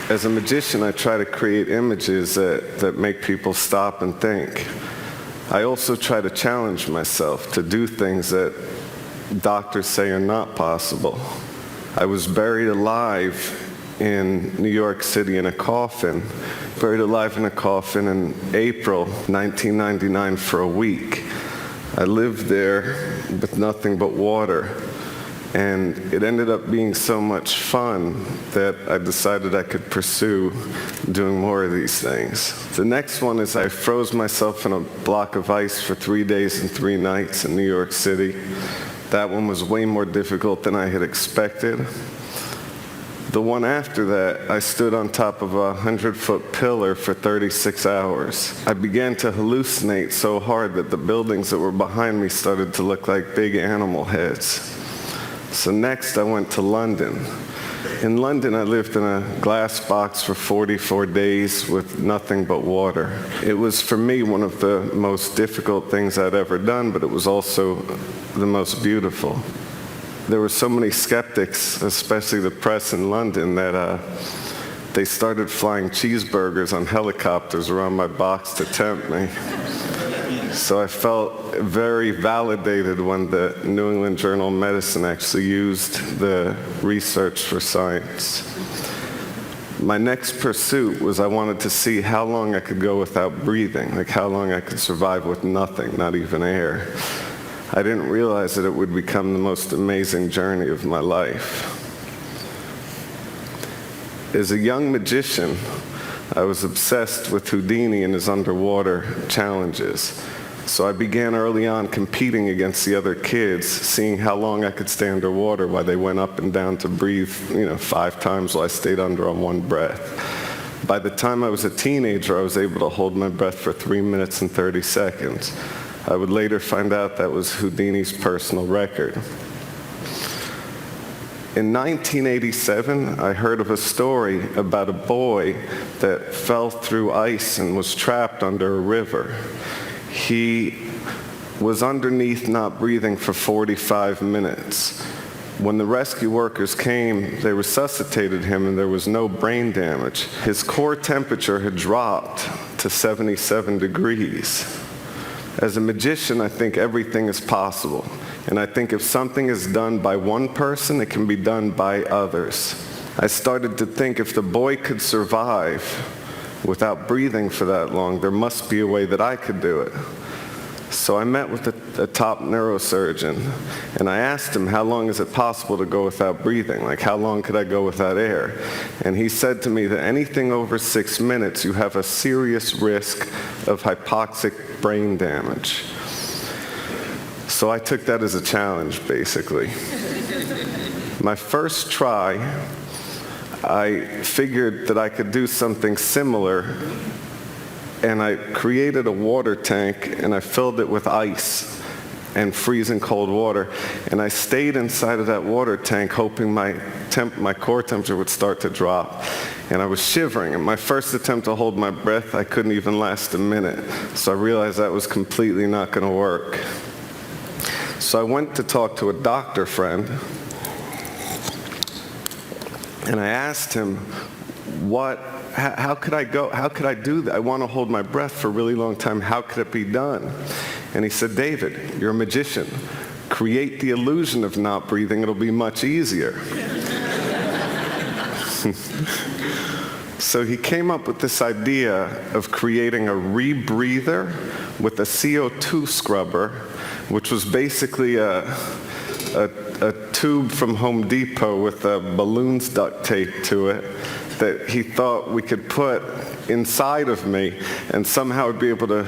As a magician, I try to create images that make people stop and think. I also try to challenge myself to do things that doctors say are not possible. I was buried alive in New York City in a coffin, in April 1999 for a week. I lived there with nothing but water. And it ended up being so much fun that I decided I could pursue doing more of these things. The next one is I froze myself in a block of ice for 3 days and 3 nights in New York City. That one was way more difficult than I had expected. The one after that, I stood on top of a 100-foot pillar for 36 hours. I began to hallucinate so hard that the buildings that were behind me started to look like big animal heads. So next I went to London. In London I lived in a glass box for 44 days with nothing but water. It was for me one of the most difficult things I'd ever done, but it was also the most beautiful. There were so many skeptics, especially the press in London, that they started flying cheeseburgers on helicopters around my box to tempt me. So I felt very validated when the New England Journal of Medicine actually used the research for science. My next pursuit was I wanted to see how long I could go without breathing, like how long I could survive with nothing, not even air. I didn't realize that it would become the most amazing journey of my life. As a young magician, I was obsessed with Houdini and his underwater challenges. So I began early on competing against the other kids, seeing how long I could stay underwater while they went up and down to breathe, 5 times while I stayed under on one breath. By the time I was a teenager, I was able to hold my breath for 3 minutes and 30 seconds. I would later find out that was Houdini's personal record. In 1987, I heard of a story about a boy that fell through ice and was trapped under a river. He was underneath not breathing for 45 minutes. When the rescue workers came, they resuscitated him and there was no brain damage. His core temperature had dropped to 77 degrees. As a magician, I think everything is possible. And I think if something is done by one person, it can be done by others. I started to think if the boy could survive without breathing for that long, there must be a way that I could do it. So I met with a top neurosurgeon, and I asked him, how long is it possible to go without breathing? Like, how long could I go without air? And he said to me that anything over 6 minutes, you have a serious risk of hypoxic brain damage. So I took that as a challenge, basically. My first try, I figured that I could do something similar, and I created a water tank and I filled it with ice and freezing cold water, and I stayed inside of that water tank hoping my core temperature would start to drop. And I was shivering, and my first attempt to hold my breath, I couldn't even last a minute. So I realized that was completely not going to work. So I went to talk to a doctor friend, and I asked him, how could I do that? I want to hold my breath for a really long time. How could it be done? And he said, David, you're a magician. Create the illusion of not breathing. It'll be much easier. So he came up with this idea of creating a rebreather with a CO2 scrubber, which was basically a tube from Home Depot with balloons duct taped to it that he thought we could put inside of me and somehow be able to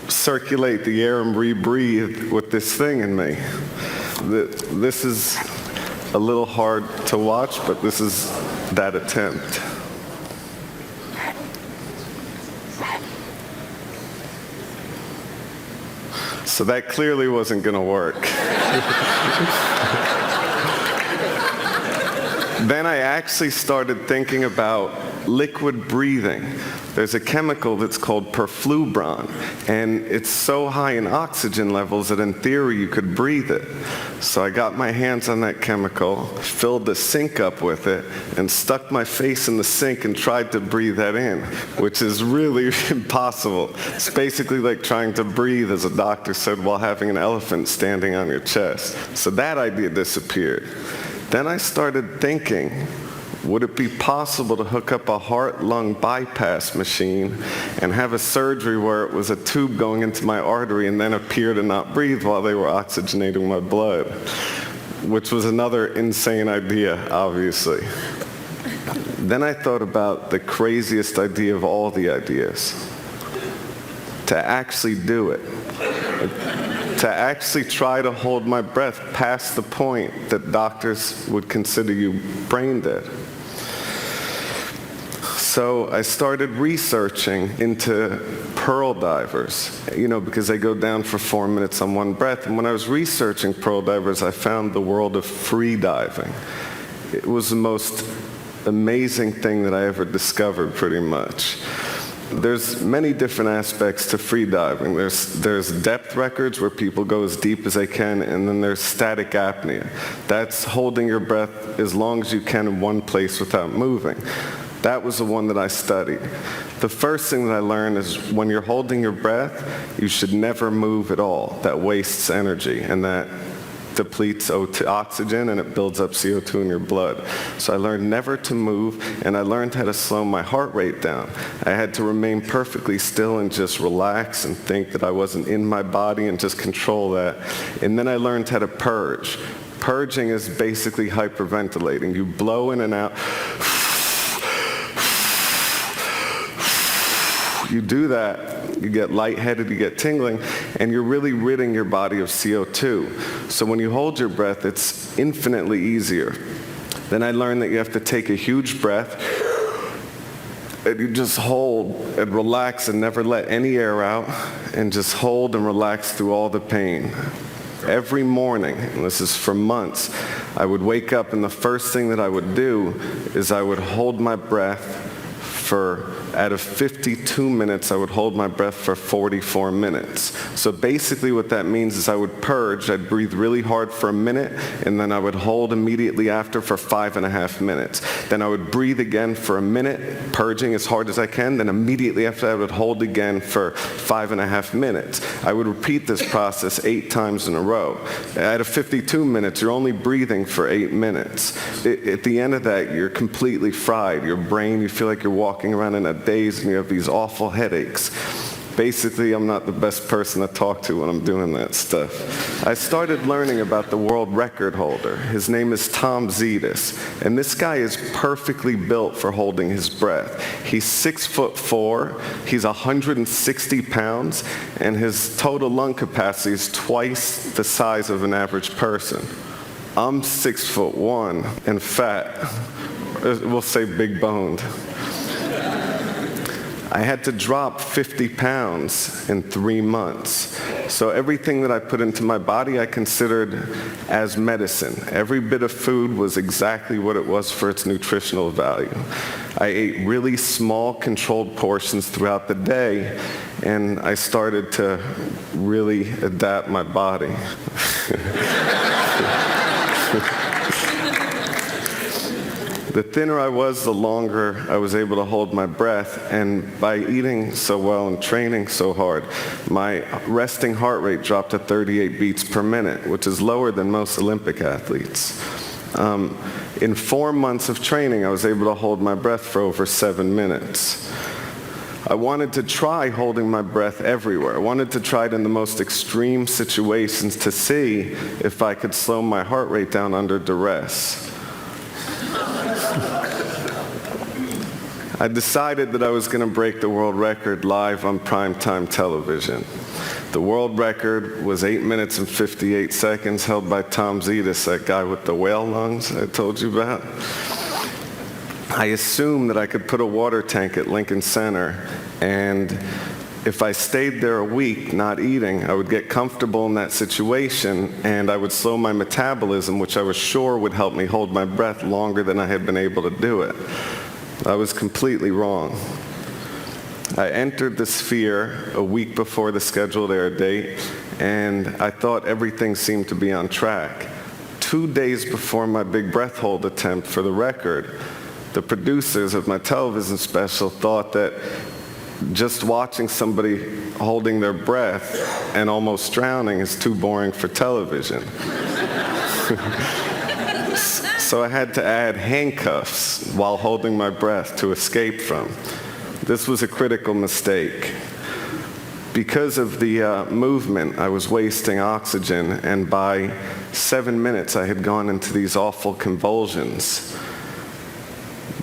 circulate the air and rebreathe with this thing in me. This is a little hard to watch, but this is that attempt. So that clearly wasn't going to work. Then I actually started thinking about liquid breathing. There's a chemical that's called perflubron, and it's so high in oxygen levels that in theory you could breathe it. So I got my hands on that chemical, filled the sink up with it, and stuck my face in the sink and tried to breathe that in, which is really impossible. It's basically like trying to breathe, as a doctor said, while having an elephant standing on your chest. So that idea disappeared. Then I started thinking, would it be possible to hook up a heart-lung bypass machine and have a surgery where it was a tube going into my artery and then appear to not breathe while they were oxygenating my blood? Which was another insane idea, obviously. Then I thought about the craziest idea of all the ideas. To actually do it. To actually try to hold my breath past the point that doctors would consider you brain dead. So I started researching into pearl divers, because they go down for 4 minutes on one breath. And when I was researching pearl divers, I found the world of free diving. It was the most amazing thing that I ever discovered, pretty much. There's many different aspects to free diving. There's depth records where people go as deep as they can, and then there's static apnea. That's holding your breath as long as you can in one place without moving. That was the one that I studied. The first thing that I learned is when you're holding your breath, you should never move at all. That wastes energy, and that depletes oxygen, and it builds up CO2 in your blood. So I learned never to move, and I learned how to slow my heart rate down. I had to remain perfectly still and just relax and think that I wasn't in my body and just control that. And then I learned how to purge. Purging is basically hyperventilating. You blow in and out. You do that, you get lightheaded, you get tingling, and you're really ridding your body of CO2. So when you hold your breath, it's infinitely easier. Then I learned that you have to take a huge breath, and you just hold and relax and never let any air out, and just hold and relax through all the pain. Every morning, and this is for months, I would wake up, and the first thing that I would do is I would hold my breath out of 52 minutes, I would hold my breath for 44 minutes. So basically what that means is I would purge, I'd breathe really hard for a minute, and then I would hold immediately after for 5.5 minutes. Then I would breathe again for a minute, purging as hard as I can, then immediately after I would hold again for 5.5 minutes. I would repeat this process 8 times in a row. Out of 52 minutes, you're only breathing for 8 minutes. At the end of that, you're completely fried. Your brain, you feel like you're walking around in a daze and you have these awful headaches. Basically, I'm not the best person to talk to when I'm doing that stuff. I started learning about the world record holder. His name is Tom Zetas, and this guy is perfectly built for holding his breath. He's 6'4", he's 160 pounds, and his total lung capacity is twice the size of an average person. I'm 6'1" and fat. We'll say big boned. I had to drop 50 pounds in 3 months. So everything that I put into my body I considered as medicine. Every bit of food was exactly what it was for its nutritional value. I ate really small, controlled portions throughout the day, and I started to really adapt my body. The thinner I was, the longer I was able to hold my breath, and by eating so well and training so hard, my resting heart rate dropped to 38 beats per minute, which is lower than most Olympic athletes. In 4 months of training, I was able to hold my breath for over 7 minutes. I wanted to try holding my breath everywhere. I wanted to try it in the most extreme situations to see if I could slow my heart rate down under duress. I decided that I was going to break the world record live on primetime television. The world record was 8 minutes and 58 seconds, held by Tom Zetas, that guy with the whale lungs I told you about. I assumed that I could put a water tank at Lincoln Center and If I stayed there a week not eating, I would get comfortable in that situation and I would slow my metabolism, which I was sure would help me hold my breath longer than I had been able to do it. I was completely wrong. I entered the sphere a week before the scheduled air date, and I thought everything seemed to be on track. 2 days before my big breath hold attempt for the record, the producers of my television special thought that just watching somebody holding their breath and almost drowning is too boring for television. So I had to add handcuffs while holding my breath to escape from. This was a critical mistake. Because of the movement, I was wasting oxygen, and by 7 minutes I had gone into these awful convulsions.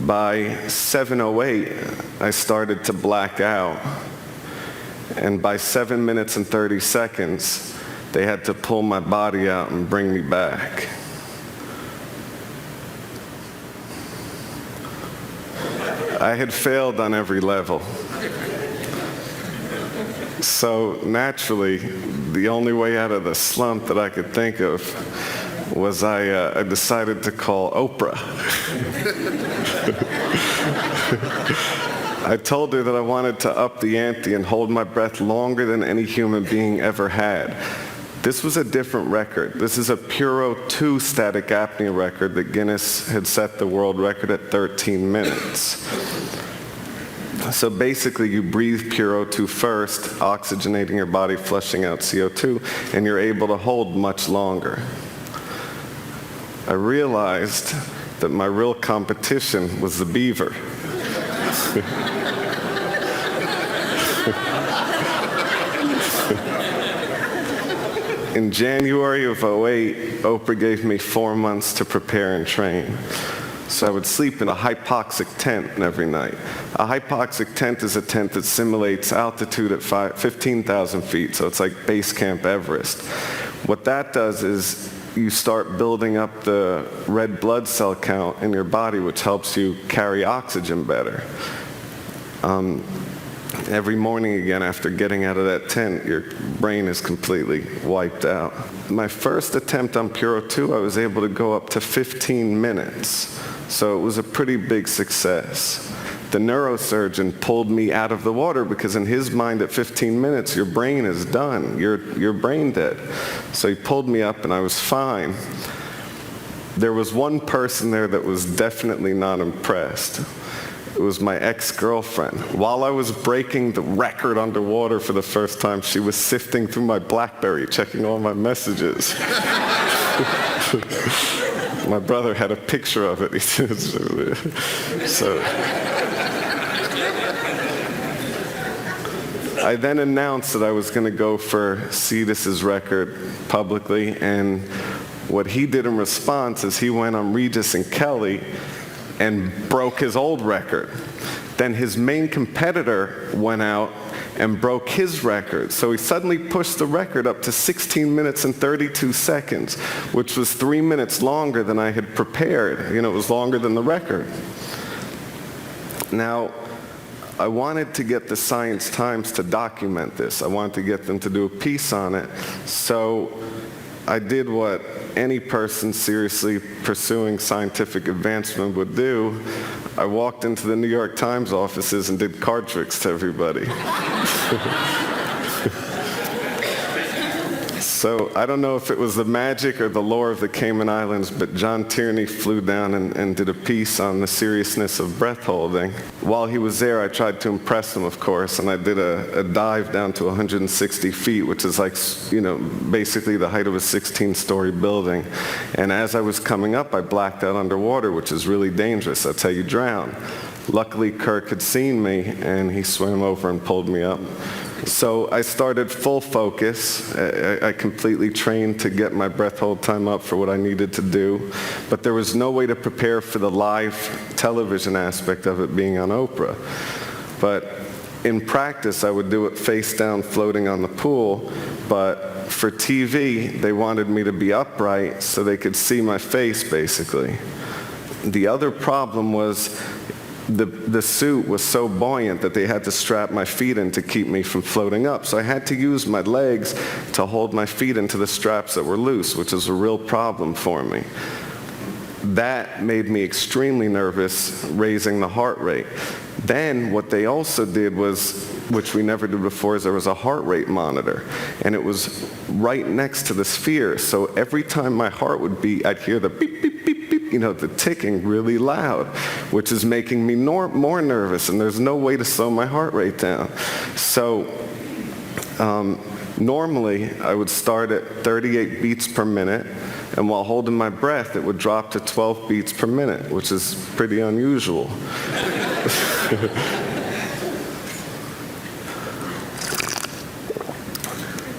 By 7:08, I started to black out, and by 7 minutes and 30 seconds, they had to pull my body out and bring me back. I had failed on every level. So naturally, the only way out of the slump that I could think of was I decided to call Oprah. I told her that I wanted to up the ante and hold my breath longer than any human being ever had. This was a different record. This is a Puro 2 static apnea record that Guinness had set the world record at 13 minutes. So basically, you breathe Puro 2 first, oxygenating your body, flushing out CO2, and you're able to hold much longer. I realized that my real competition was the beaver. In January of 2008, Oprah gave me 4 months to prepare and train. So I would sleep in a hypoxic tent every night. A hypoxic tent is a tent that simulates altitude at 15,000 feet, so it's like base camp Everest. What that does is you start building up the red blood cell count in your body, which helps you carry oxygen better. Every morning again, after getting out of that tent, your brain is completely wiped out. My first attempt on Puro 2, I was able to go up to 15 minutes. So it was a pretty big success. The neurosurgeon pulled me out of the water because in his mind at 15 minutes, your brain is done. You're brain dead. So he pulled me up and I was fine. There was one person there that was definitely not impressed. It was my ex-girlfriend. While I was breaking the record underwater for the first time, she was sifting through my BlackBerry, checking all my messages. My brother had a picture of it. So I then announced that I was going to go for Cetus's record publicly, and what he did in response is he went on Regis and Kelly and broke his old record. Then his main competitor went out and broke his record. So he suddenly pushed the record up to 16 minutes and 32 seconds, which was 3 minutes longer than I had prepared. You know, it was longer than the record. Now, I wanted to get the Science Times to document this. I wanted to get them to do a piece on it. So I did what any person seriously pursuing scientific advancement would do. I walked into the New York Times offices and did card tricks to everybody. So I don't know if it was the magic or the lore of the Cayman Islands, but John Tierney flew down and did a piece on the seriousness of breath holding. While he was there, I tried to impress him, of course, and I did a dive down to 160 feet, which is like, you know, basically the height of a 16-story building. And as I was coming up, I blacked out underwater, which is really dangerous. That's how you drown. Luckily, Kirk had seen me, and he swam over and pulled me up. So I started full focus. I completely trained to get my breath hold time up for what I needed to do. But there was no way to prepare for the live television aspect of it being on Oprah. But in practice, I would do it face down, floating on the pool. But for TV, they wanted me to be upright so they could see my face, basically. The other problem was the suit was so buoyant that they had to strap my feet in to keep me from floating up. So I had to use my legs to hold my feet into the straps that were loose, which is a real problem for me. That made me extremely nervous, raising the heart rate. Then what they also did was, which we never did before, is there was a heart rate monitor, and it was right next to the sphere. So every time my heart would beat, I'd hear the beep, beep, beep, beep, the ticking really loud, which is making me more nervous, and there's no way to slow my heart rate down. So normally I would start at 38 beats per minute, and while holding my breath, it would drop to 12 beats per minute, which is pretty unusual.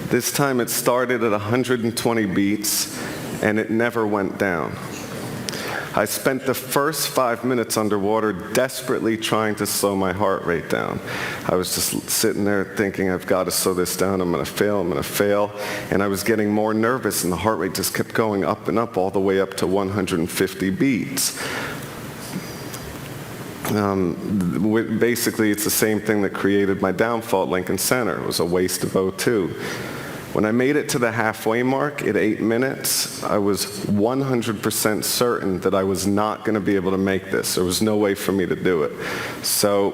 This time it started at 120 beats, and it never went down. I spent the first 5 minutes underwater desperately trying to slow my heart rate down. I was just sitting there thinking, I've got to slow this down, I'm going to fail. And I was getting more nervous, and the heart rate just kept going up and up all the way up to 150 beats. Basically, it's the same thing that created my downfall at Lincoln Center. It was a waste of O2. When I made it to the halfway mark at 8 minutes, I was 100% certain that I was not going to be able to make this. There was no way for me to do it. So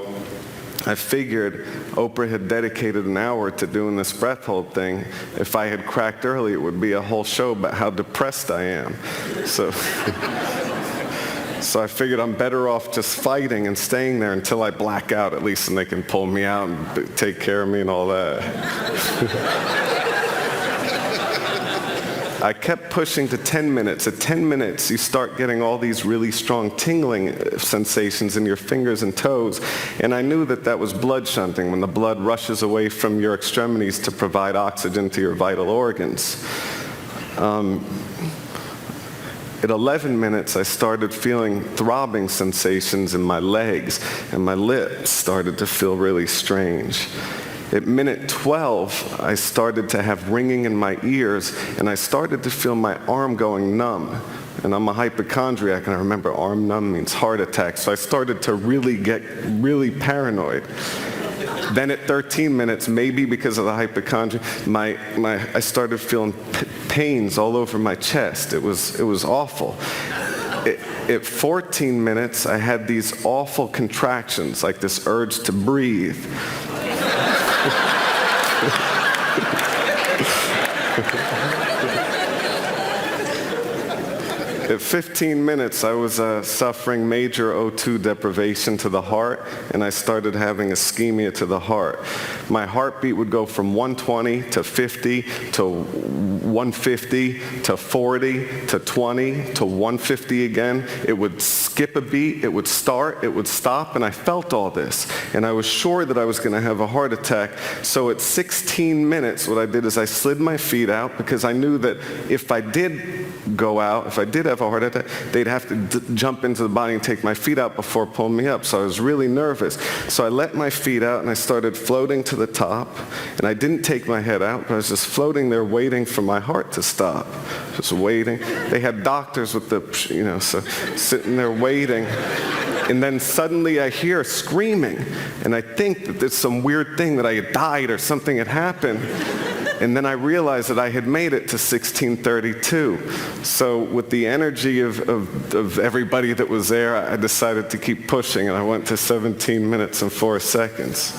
I figured Oprah had dedicated an hour to doing this breath hold thing. If I had cracked early, it would be a whole show about how depressed I am. So I figured I'm better off just fighting and staying there until I black out, at least, and they can pull me out and take care of me and all that. I kept pushing to 10 minutes. At 10 minutes, you start getting all these really strong tingling sensations in your fingers and toes, and I knew that that was blood shunting, when the blood rushes away from your extremities to provide oxygen to your vital organs. At 11 minutes, I started feeling throbbing sensations in my legs, and my lips started to feel really strange. At minute 12, I started to have ringing in my ears, and I started to feel my arm going numb. And I'm a hypochondriac, and I remember arm numb means heart attack, so I started to get really paranoid. Then at 13 minutes, maybe because of the hypochondria, I started feeling pains all over my chest. It was awful. At 14 minutes, I had these awful contractions, like this urge to breathe. At 15 minutes, I was suffering major O2 deprivation to the heart, and I started having ischemia to the heart. My heartbeat would go from 120 to 50 to 150 to 40 to 20 to 150 again. It would skip a beat, it would start, it would stop, and I felt all this. And I was sure that I was going to have a heart attack. So at 16 minutes, what I did is I slid my feet out, because I knew that if I did go out, if I did have a heart attack, they'd have to jump into the body and take my feet out before pulling me up. So I was really nervous. So I let my feet out, and I started floating to the top. And I didn't take my head out, but I was just floating there waiting for my heart to stop. Just waiting. They had doctors with the, so sitting there waiting. And then suddenly I hear screaming. And I think that there's some weird thing, that I had died or something had happened. And then I realized that I had made it to 1632. So with the energy of everybody that was there, I decided to keep pushing, and I went to 17 minutes and 4 seconds.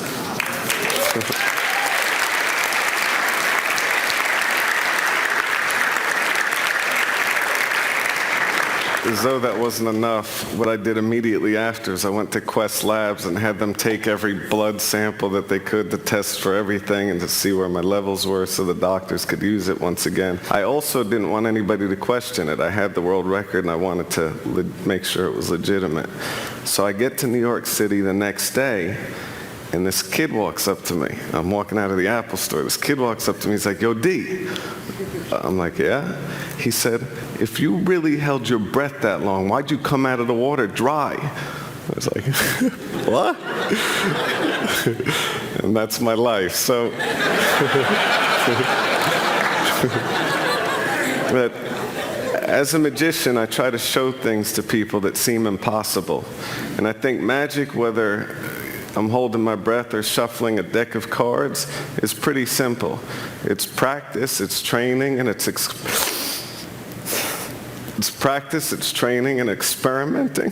As though that wasn't enough, what I did immediately after is I went to Quest Labs and had them take every blood sample that they could to test for everything and to see where my levels were so the doctors could use it once again. I also didn't want anybody to question it. I had the world record, and I wanted to make sure it was legitimate. So I get to New York City the next day, and this kid walks up to me. I'm walking out of the Apple store. This kid walks up to me. He's like, "Yo, D." I'm like, "Yeah?" He said, "If you really held your breath that long, why'd you come out of the water dry?" I was like, "What?" And that's my life. So, but As a magician, I try to show things to people that seem impossible. And I think magic, whether I'm holding my breath or shuffling a deck of cards, is pretty simple. It's practice, it's training, and it's practice, it's training and experimenting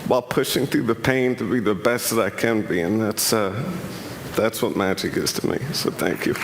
while pushing through the pain to be the best that I can be. And that's what magic is to me. So thank you.